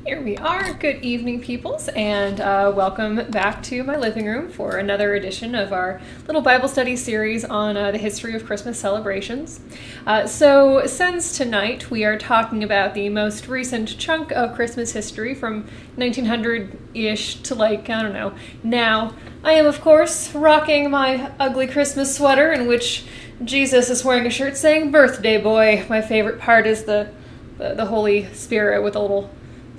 Here we are. Good evening, peoples, and welcome back to my living room for another edition of our little Bible study series on the history of Christmas celebrations. So since tonight we are talking about the most recent chunk of Christmas history from 1900-ish to I don't know, now, I am of course rocking my ugly Christmas sweater in which Jesus is wearing a shirt saying "Birthday Boy." My favorite part is the Holy Spirit with a little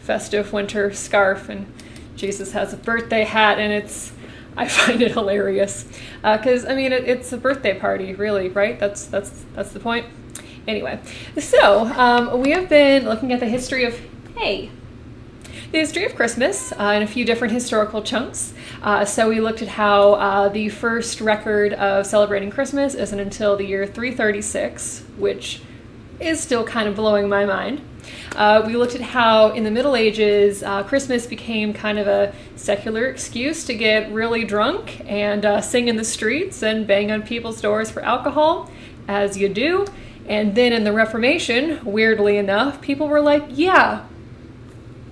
festive winter scarf, and Jesus has a birthday hat, and I find it hilarious because I mean it's a birthday party, really, right? That's the point. Anyway, so we have been looking at the history of Christmas in a few different historical chunks. So we looked at how the first record of celebrating Christmas isn't until the year 336, which is still kind of blowing my mind. We looked at how in the Middle Ages, Christmas became kind of a secular excuse to get really drunk and sing in the streets and bang on people's doors for alcohol, as you do. And then in the Reformation, weirdly enough, people were like, yeah,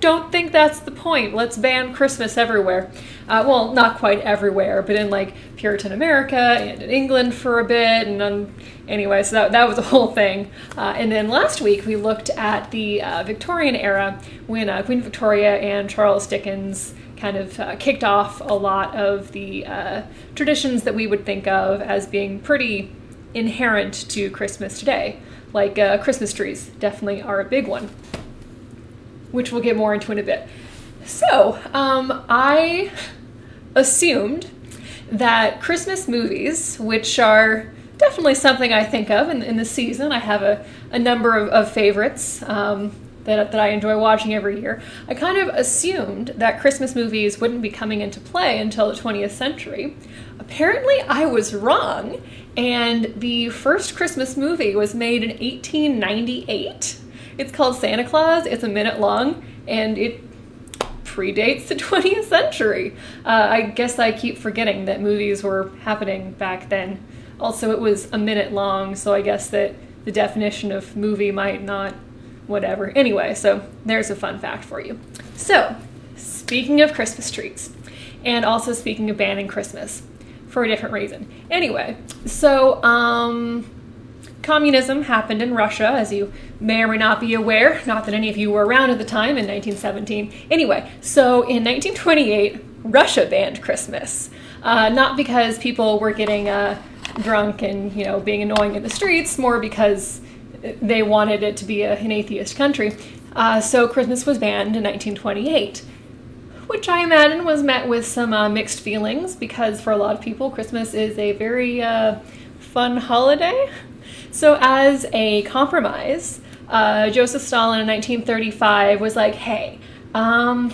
don't think that's the point. Let's ban Christmas everywhere. Well, not quite everywhere, but in Puritan America and in England for a bit. And anyway, so that was a whole thing. And then last week we looked at the Victorian era when Queen Victoria and Charles Dickens kind of kicked off a lot of the traditions that we would think of as being pretty inherent to Christmas today. Like Christmas trees definitely are a big one, which we'll get more into in a bit. So, I assumed that Christmas movies, which are definitely something I think of in the season, I have a number of favorites that I enjoy watching every year. I kind of assumed that Christmas movies wouldn't be coming into play until the 20th century. Apparently I was wrong, and the first Christmas movie was made in 1898. It's called Santa Claus. It's a minute long, and it predates the 20th century. I guess I keep forgetting that movies were happening back then. Also, it was a minute long, so I guess that the definition of movie might not, whatever. Anyway, so there's a fun fact for you. So, speaking of Christmas trees, and also speaking of banning Christmas, for a different reason. Anyway, so, communism happened in Russia, as you may or may not be aware. Not that any of you were around at the time in 1917. Anyway, so in 1928, Russia banned Christmas. Not because people were getting drunk and being annoying in the streets, more because they wanted it to be an atheist country. So Christmas was banned in 1928, which I imagine was met with some mixed feelings, because for a lot of people, Christmas is a very fun holiday. So as a compromise, Joseph Stalin in 1935 was like, hey, I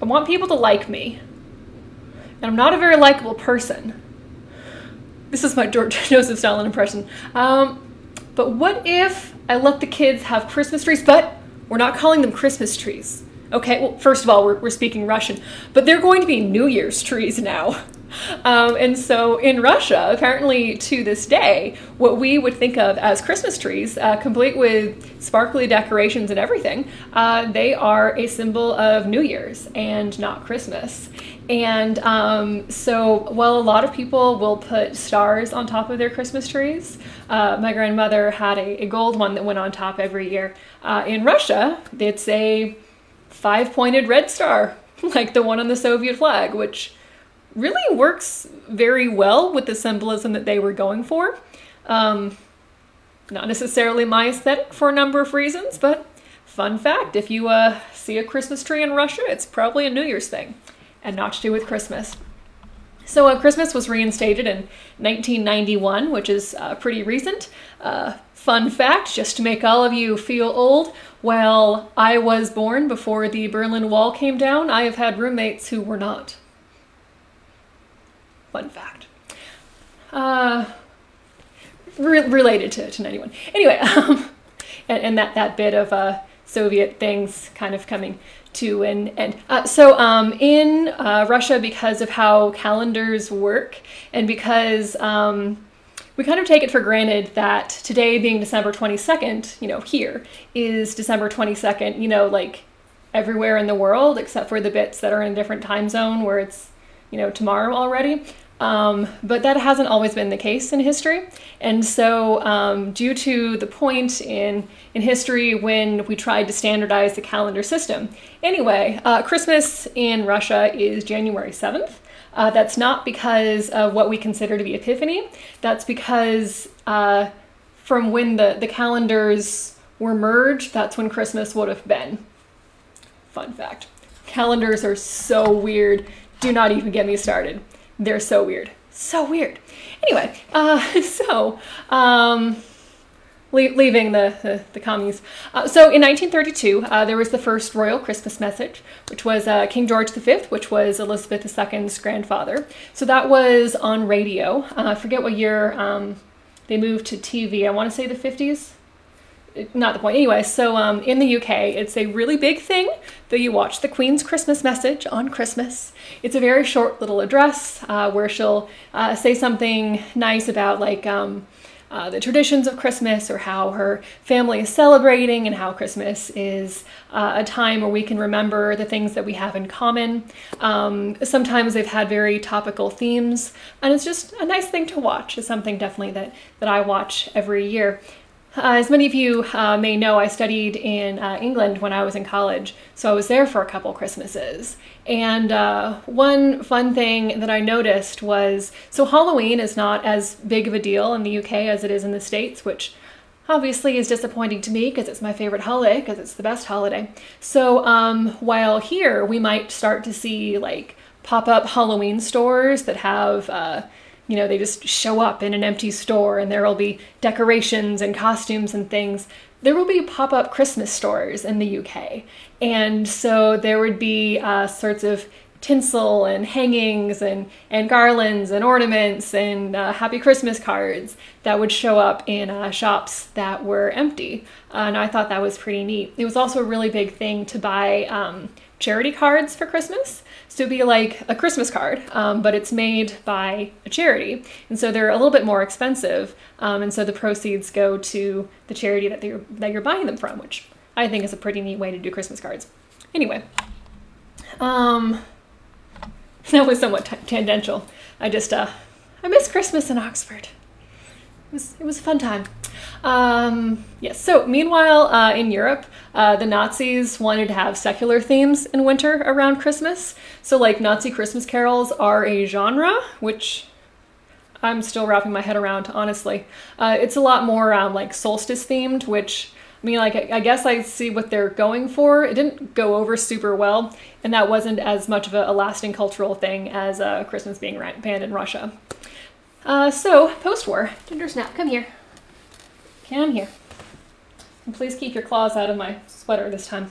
want people to like me, and I'm not a very likable person. This is my Joseph Stalin impression. But what if I let the kids have Christmas trees, but we're not calling them Christmas trees? Okay, well, first of all, we're speaking Russian, but they're going to be New Year's trees now. And so in Russia, apparently to this day, what we would think of as Christmas trees, complete with sparkly decorations and everything, they are a symbol of New Year's and not Christmas. And so while a lot of people will put stars on top of their Christmas trees, my grandmother had a gold one that went on top every year. In Russia, it's a 5-pointed red star, like the one on the Soviet flag, which really works very well with the symbolism that they were going for. Not necessarily my aesthetic for a number of reasons, but fun fact, if you see a Christmas tree in Russia, it's probably a New Year's thing and not to do with Christmas. So Christmas was reinstated in 1991, which is pretty recent. Fun fact, just to make all of you feel old, well, I was born before the Berlin Wall came down. I have had roommates who were not. Fun fact. Related to 91. Anyway, and that bit of Soviet things kind of coming to an end. So in Russia, because of how calendars work, and because we kind of take it for granted that today being December 22nd, here is December 22nd, like everywhere in the world except for the bits that are in a different time zone where it's, tomorrow already. But that hasn't always been the case in history. And so due to the point in history when we tried to standardize the calendar system. Anyway, Christmas in Russia is January 7th. That's not because of what we consider to be Epiphany. That's because from when the calendars were merged, that's when Christmas would have been. Fun fact. Calendars are so weird. Do not even get me started. They're so weird. So weird. Anyway, leaving the commies. So in 1932, there was the first royal Christmas message, which was King George V, which was Elizabeth II's grandfather. So that was on radio. I forget what year they moved to TV. I want to say the 50s. Not the point. Anyway, so in the UK, it's a really big thing that you watch the Queen's Christmas message on Christmas. It's a very short little address where she'll say something nice about like the traditions of Christmas or how her family is celebrating and how Christmas is a time where we can remember the things that we have in common. Sometimes they've had very topical themes, and it's just a nice thing to watch. It's something definitely that I watch every year. As many of you may know, I studied in England when I was in college, so I was there for a couple Christmases. And one fun thing that I noticed was, so Halloween is not as big of a deal in the UK as it is in the States, which obviously is disappointing to me because it's my favorite holiday, because it's the best holiday. So while here we might start to see like pop-up Halloween stores that have they just show up in an empty store and there will be decorations and costumes and things. There will be pop-up Christmas stores in the UK. And so there would be sorts of tinsel and hangings and garlands and ornaments and happy Christmas cards that would show up in shops that were empty. And I thought that was pretty neat. It was also a really big thing to buy charity cards for Christmas. So it'd be like a Christmas card, but it's made by a charity. And so they're a little bit more expensive. And so the proceeds go to the charity that you're buying them from, which I think is a pretty neat way to do Christmas cards. Anyway, that was somewhat tangential. I miss Christmas in Oxford. It was a fun time. Yes, so meanwhile, in Europe, the Nazis wanted to have secular themes in winter around Christmas. So like Nazi Christmas carols are a genre, which I'm still wrapping my head around, honestly. It's a lot more like solstice themed, which, I mean, like, I guess I see what they're going for. It didn't go over super well, and that wasn't as much of a lasting cultural thing as Christmas being banned in Russia. So, post-war, Gingersnap, come here. Come here. And please keep your claws out of my sweater this time.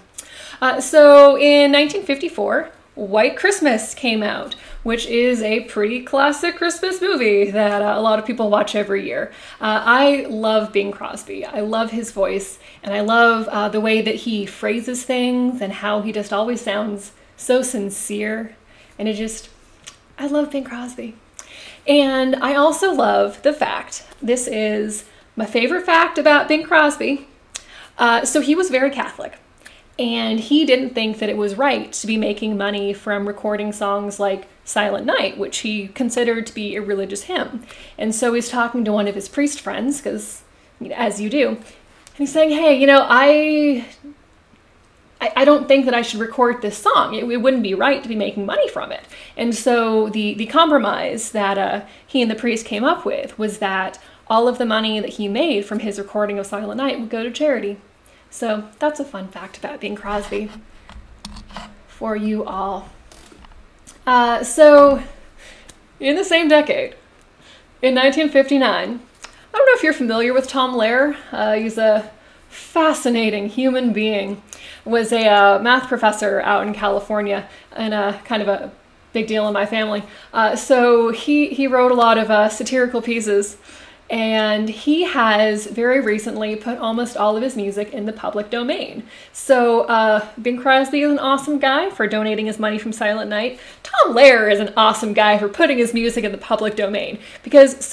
So in 1954, White Christmas came out, which is a pretty classic Christmas movie that a lot of people watch every year. I love Bing Crosby. I love his voice, and I love the way that he phrases things and how he just always sounds so sincere. And I love Bing Crosby. And I also love the fact, this is my favorite fact about Bing Crosby. So he was very Catholic, and he didn't think that it was right to be making money from recording songs like Silent Night, which he considered to be a religious hymn. And so he's talking to one of his priest friends, because as you do, and he's saying, hey, I don't think that I should record this song. It wouldn't be right to be making money from it. And so the compromise that he and the priest came up with was that all of the money that he made from his recording of Silent Night would go to charity. So that's a fun fact about Bing Crosby for you all. So in the same decade, in 1959, I don't know if you're familiar with Tom Lehrer. He's a fascinating human being. Was a math professor out in California, and kind of a big deal in my family. So he wrote a lot of satirical pieces, and he has very recently put almost all of his music in the public domain. So Bing Crosby is an awesome guy for donating his money from Silent Night. Tom Lehrer is an awesome guy for putting his music in the public domain. Because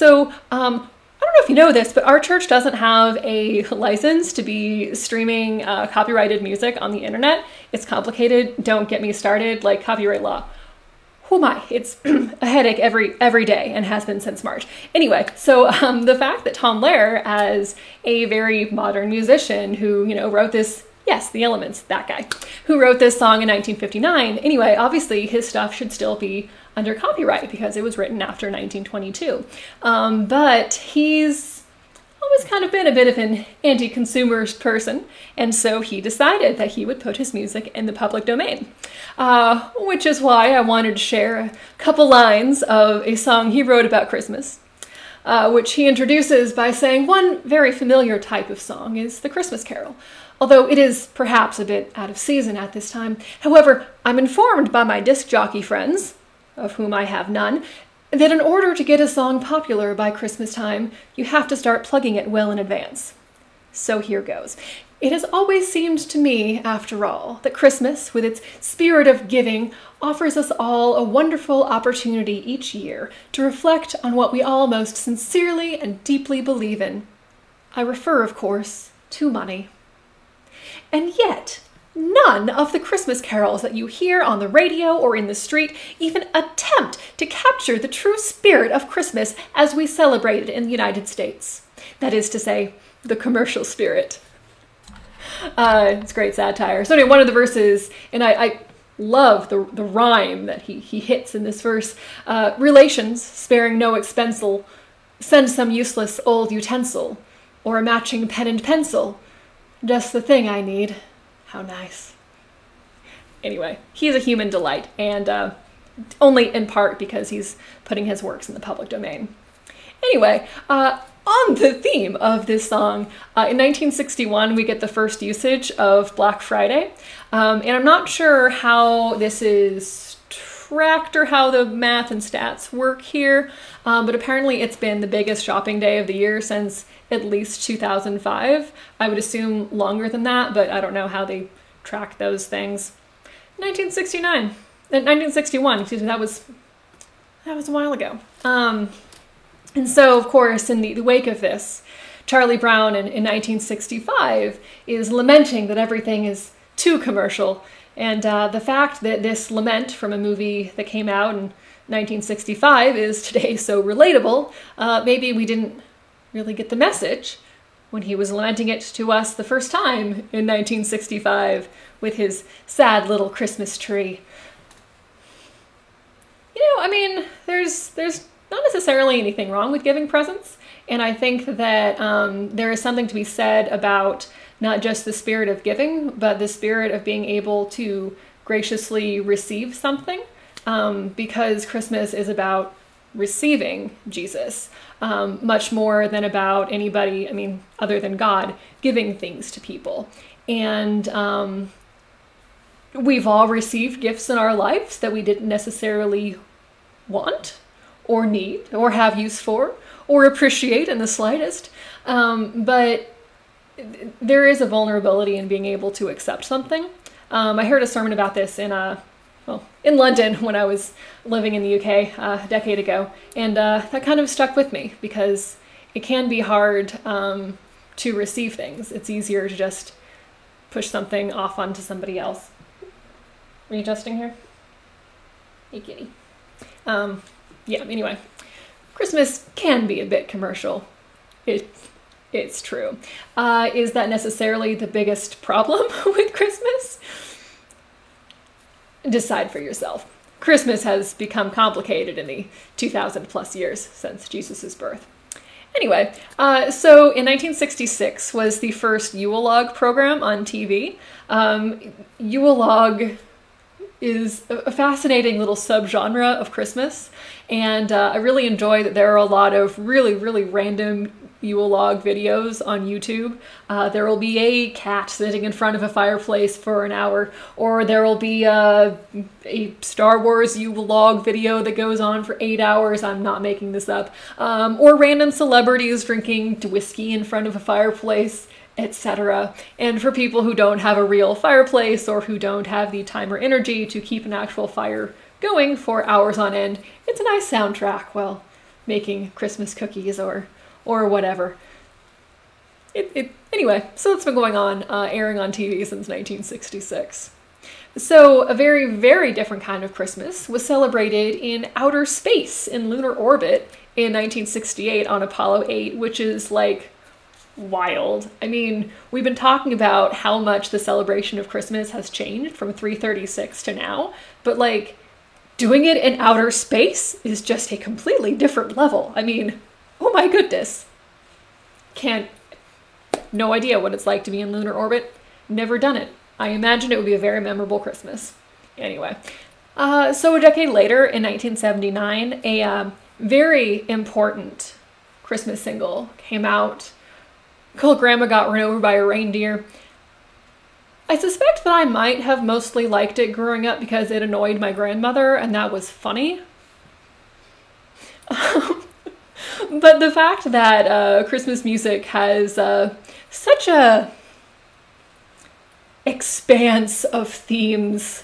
I don't know if you know this, but our church doesn't have a license to be streaming copyrighted music on the internet. It's complicated. Don't get me started. Like copyright law. Oh my, it's a headache every day and has been since March. Anyway, so the fact that Tom Lehrer, as a very modern musician who, wrote this, yes, The Elements, that guy, who wrote this song in 1959, anyway, obviously his stuff should still be under copyright because it was written after 1922. But he's always kind of been a bit of an anti-consumerist person, and so he decided that he would put his music in the public domain, which is why I wanted to share a couple lines of a song he wrote about Christmas, which he introduces by saying one very familiar type of song is the Christmas Carol, although it is perhaps a bit out of season at this time. However, I'm informed by my disc jockey friends, of whom I have none, that in order to get a song popular by Christmas time, you have to start plugging it well in advance. So here goes. It has always seemed to me, after all, that Christmas, with its spirit of giving, offers us all a wonderful opportunity each year to reflect on what we all most sincerely and deeply believe in. I refer, of course, to money. And yet, none of the Christmas carols that you hear on the radio or in the street even attempt to capture the true spirit of Christmas as we celebrate it in the United States. That is to say, the commercial spirit. It's great satire. So anyway, one of the verses, and I love the rhyme that he hits in this verse. Relations, sparing no expensel, send some useless old utensil, or a matching pen and pencil. Just the thing I need. How nice. Anyway, he's a human delight, and only in part because he's putting his works in the public domain. Anyway, on the theme of this song, in 1961 we get the first usage of Black Friday, and I'm not sure how this is tracked or how the math and stats work here, but apparently it's been the biggest shopping day of the year since at least 2005. I would assume longer than that, but I don't know how they track those things. 1961, excuse me, that was a while ago. And so, of course, in the wake of this, Charlie Brown in 1965 is lamenting that everything is too commercial. And the fact that this lament from a movie that came out in 1965 is today so relatable, maybe we didn't really get the message when he was lamenting it to us the first time in 1965 with his sad little Christmas tree. I mean, there's not necessarily anything wrong with giving presents, and I think that there is something to be said about not just the spirit of giving, but the spirit of being able to graciously receive something, because Christmas is about receiving Jesus, much more than about anybody, other than God, giving things to people. And we've all received gifts in our lives that we didn't necessarily want or need or have use for or appreciate in the slightest. But there is a vulnerability in being able to accept something. I heard a sermon about this in London when I was living in the UK a decade ago, and that kind of stuck with me because it can be hard to receive things. It's easier to just push something off onto somebody else. Are you adjusting here? Hey, kitty. Yeah, anyway, Christmas can be a bit commercial. It's true. Is that necessarily the biggest problem with Christmas? Decide for yourself. Christmas has become complicated in the 2,000 plus years since Jesus' birth. Anyway, so in 1966 was the first Yule log program on TV. Yule log is a fascinating little subgenre of Christmas, and I really enjoy that there are a lot of really, really random Yule log videos on YouTube. There will be a cat sitting in front of a fireplace for an hour, or there will be a Star Wars Yule log video that goes on for 8 hours, I'm not making this up, or random celebrities drinking whiskey in front of a fireplace, etc. And for people who don't have a real fireplace or who don't have the time or energy to keep an actual fire going for hours on end, it's a nice soundtrack while making Christmas cookies or or whatever. Anyway, so it's been going on, airing on TV since 1966. So a very, very different kind of Christmas was celebrated in outer space, in lunar orbit, in 1968 on Apollo 8, which is like wild. I mean, we've been talking about how much the celebration of Christmas has changed from 336 to now, but like doing it in outer space is just a completely different level. I mean, oh my goodness. No idea what it's like to be in lunar orbit. Never done it. I imagine it would be a very memorable Christmas. Anyway, so a decade later, in 1979, a very important Christmas single came out called Grandma Got Run Over by a Reindeer. I suspect that I might have mostly liked it growing up because it annoyed my grandmother, and that was funny. But the fact that Christmas music has such a expanse of themes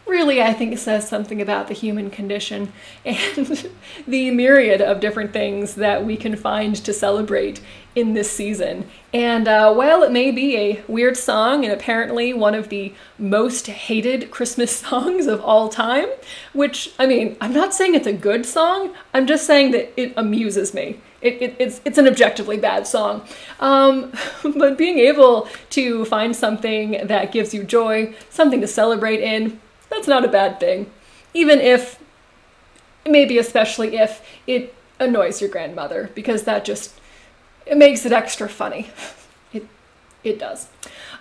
really, I think, says something about the human condition and the myriad of different things that we can find to celebrate in this season. And while it may be a weird song and apparently one of the most hated Christmas songs of all time, which, I mean, I'm not saying it's a good song, I'm just saying that it amuses me. It's an objectively bad song. But being able to find something that gives you joy, something to celebrate in, that's not a bad thing. Even if, maybe especially if it annoys your grandmother, because that just, it makes it extra funny. It does.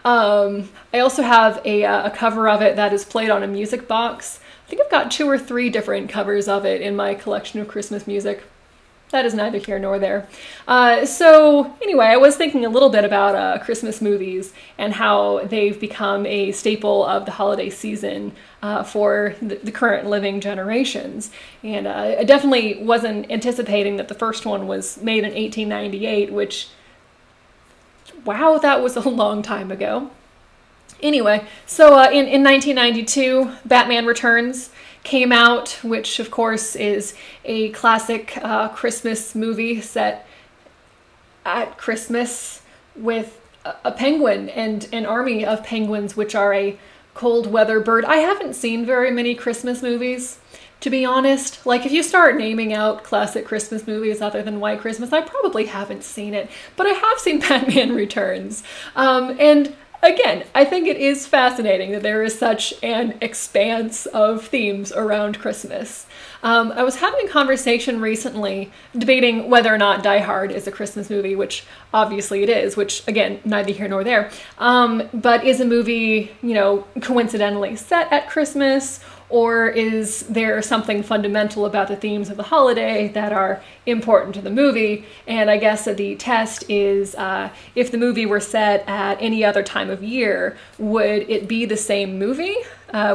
I also have a cover of it that is played on a music box. I think I've got 2 or 3 different covers of it in my collection of Christmas music. That is neither here nor there. So anyway, I was thinking a little bit about Christmas movies and how they've become a staple of the holiday season for the current living generations. And I definitely wasn't anticipating that the first one was made in 1898, which, wow, that was a long time ago. Anyway, so in 1992, Batman Returns came out, which of course is a classic Christmas movie set at Christmas with a penguin and an army of penguins, which are a cold weather bird. I haven't seen very many Christmas movies, to be honest. Like, if you start naming out classic Christmas movies other than White Christmas, I probably haven't seen it, but I have seen Batman Returns. And again, I think it is fascinating that there is such an expanse of themes around Christmas. I was having a conversation recently debating whether or not Die Hard is a Christmas movie, which obviously it is, which again, neither here nor there, but is a movie, you know, coincidentally set at Christmas, or is there something fundamental about the themes of the holiday that are important to the movie? And I guess that the test is if the movie were set at any other time of year, would it be the same movie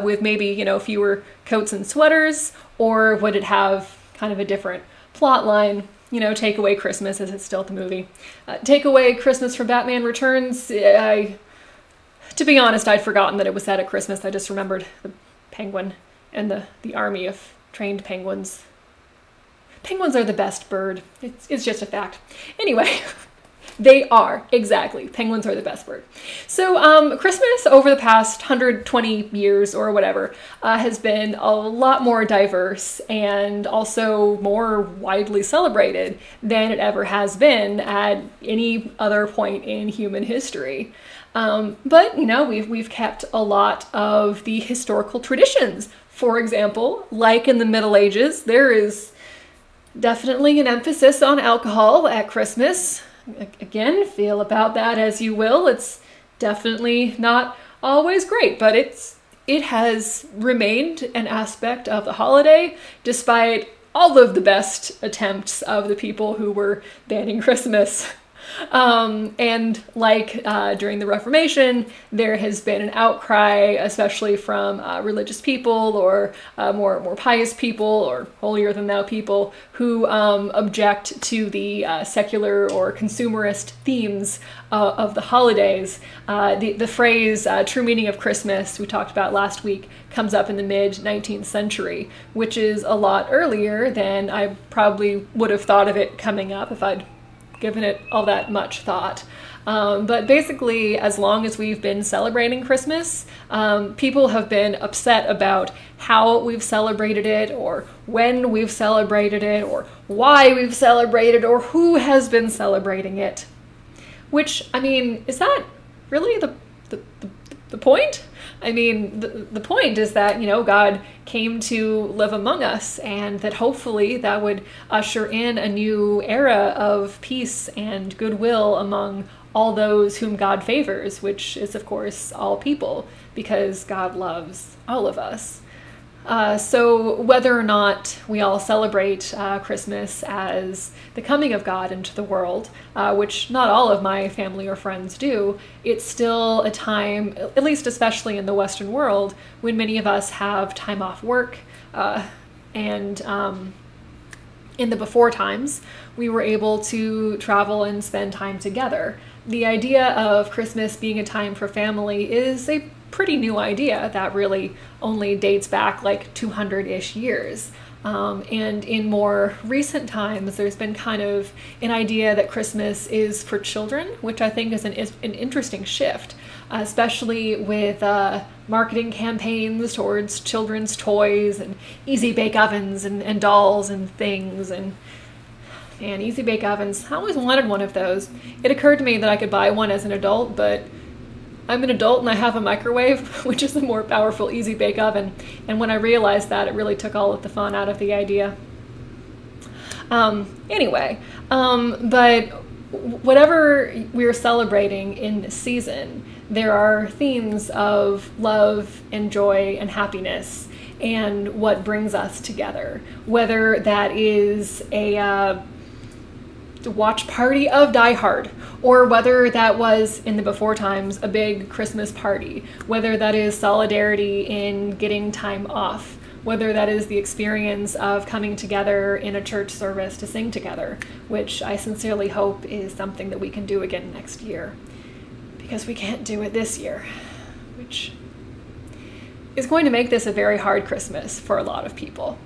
with maybe, you know, fewer coats and sweaters, or would it have kind of a different plot line? You know, take away Christmas, is it still the movie? Take away Christmas from Batman Returns, to be honest, I'd forgotten that it was set at Christmas. I just remembered the penguin and the army of trained penguins. Penguins are the best bird. It's just a fact. Anyway, they are, exactly. Penguins are the best bird. So Christmas over the past 120 years or whatever has been a lot more diverse and also more widely celebrated than it ever has been at any other point in human history. But, you know, we've kept a lot of the historical traditions. For example, like in the Middle Ages, there is definitely an emphasis on alcohol at Christmas. Again, feel about that as you will. It's definitely not always great, but it has remained an aspect of the holiday despite all of the best attempts of the people who were banning Christmas. And like during the Reformation, there has been an outcry, especially from religious people or more pious people or holier-than-thou people who object to the secular or consumerist themes of the holidays. The phrase true meaning of Christmas, we talked about last week, comes up in the mid-19th century, which is a lot earlier than I probably would have thought of it coming up if I'd given it all that much thought. But basically, as long as we've been celebrating Christmas, people have been upset about how we've celebrated it, or when we've celebrated it, or why we've celebrated, or who has been celebrating it. Which, I mean, is that really the point? I mean, the point is that, God came to live among us, and that hopefully that would usher in a new era of peace and goodwill among all those whom God favors, which is, of course, all people, because God loves all of us. So whether or not we all celebrate Christmas as the coming of God into the world, which not all of my family or friends do, it's still a time, at least especially in the Western world, when many of us have time off work, and in the before times, we were able to travel and spend time together. The idea of Christmas being a time for family is a pretty new idea that really only dates back like 200-ish years. And in more recent times, there's been kind of an idea that Christmas is for children, which I think is an interesting shift, especially with marketing campaigns towards children's toys and easy bake ovens and dolls and things. And easy bake ovens, I always wanted one of those. It occurred to me that I could buy one as an adult, but I'm an adult and I have a microwave, which is a more powerful easy bake oven. And when I realized that, it really took all of the fun out of the idea. But whatever we're celebrating in this season, there are themes of love and joy and happiness and what brings us together. Whether that is a watch party of Die Hard, or whether that was, in the before times, a big Christmas party, whether that is solidarity in getting time off, whether that is the experience of coming together in a church service to sing together, which I sincerely hope is something that we can do again next year, because we can't do it this year, which is going to make this a very hard Christmas for a lot of people,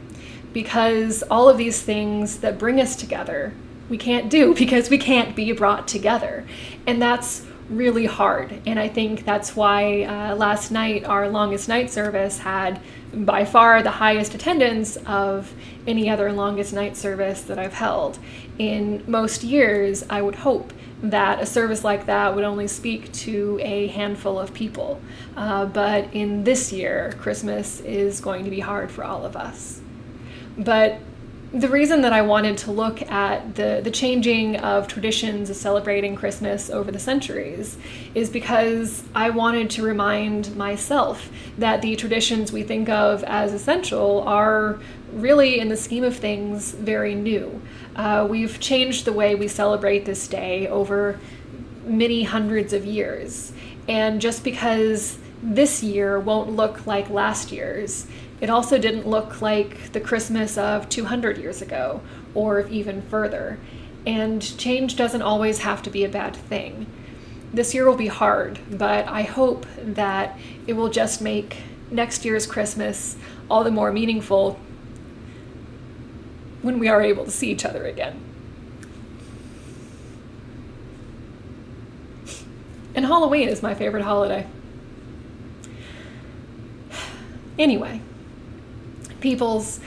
because all of these things that bring us together we can't do because we can't be brought together. And that's really hard. And I think that's why last night our longest night service had by far the highest attendance of any other longest night service that I've held. In most years, I would hope that a service like that would only speak to a handful of people. But in this year, Christmas is going to be hard for all of us. But the reason that I wanted to look at the changing of traditions of celebrating Christmas over the centuries is because I wanted to remind myself that the traditions we think of as essential are really, in the scheme of things, very new. We've changed the way we celebrate this day over many hundreds of years. And just because this year won't look like last year's, it also didn't look like the Christmas of 200 years ago, or even further. And change doesn't always have to be a bad thing. This year will be hard, but I hope that it will just make next year's Christmas all the more meaningful when we are able to see each other again. And Halloween is my favorite holiday. Anyway, peoples,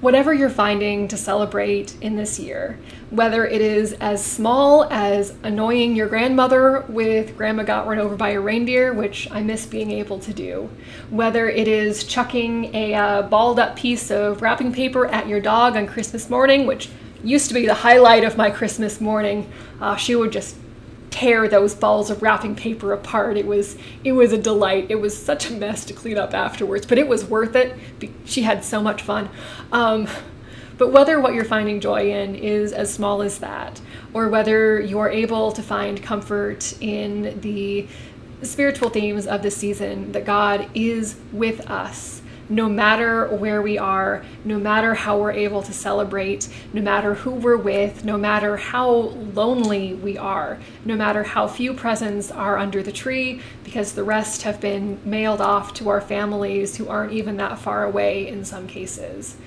whatever you're finding to celebrate in this year, whether it is as small as annoying your grandmother with Grandma got run over by a reindeer, which I miss being able to do, whether it is chucking a balled up piece of wrapping paper at your dog on Christmas morning, which used to be the highlight of my Christmas morning. She would just tear those balls of wrapping paper apart. It was a delight. It was such a mess to clean up afterwards, but it was worth it. She had so much fun. But whether what you're finding joy in is as small as that, or whether you're able to find comfort in the spiritual themes of the season, that God is with us, no matter where we are, no matter how we're able to celebrate, no matter who we're with, no matter how lonely we are, no matter how few presents are under the tree, because the rest have been mailed off to our families who aren't even that far away in some cases.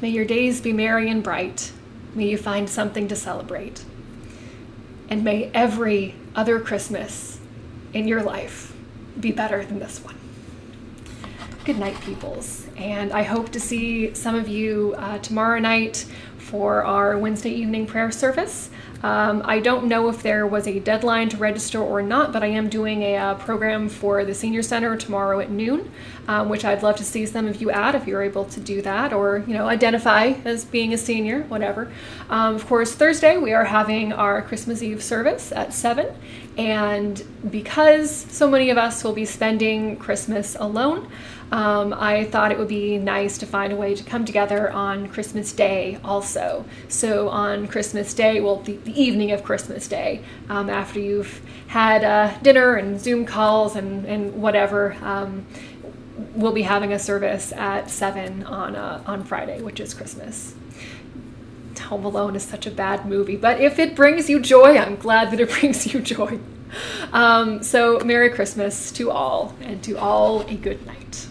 May your days be merry and bright. May you find something to celebrate. And may every other Christmas in your life be better than this one. Good night, peoples. And I hope to see some of you tomorrow night for our Wednesday evening prayer service. I don't know if there was a deadline to register or not, but I am doing a program for the Senior Center tomorrow at noon, which I'd love to see some of you at if you're able to do that, or identify as being a senior, whatever. Of course, Thursday we are having our Christmas Eve service at 7, and because so many of us will be spending Christmas alone, I thought it would be nice to find a way to come together on Christmas Day also. So on Christmas Day, well, the evening of Christmas Day, after you've had dinner and Zoom calls and whatever, we'll be having a service at 7 on Friday, which is Christmas. Home Alone is such a bad movie, but if it brings you joy, I'm glad that it brings you joy. So Merry Christmas to all, and to all a good night.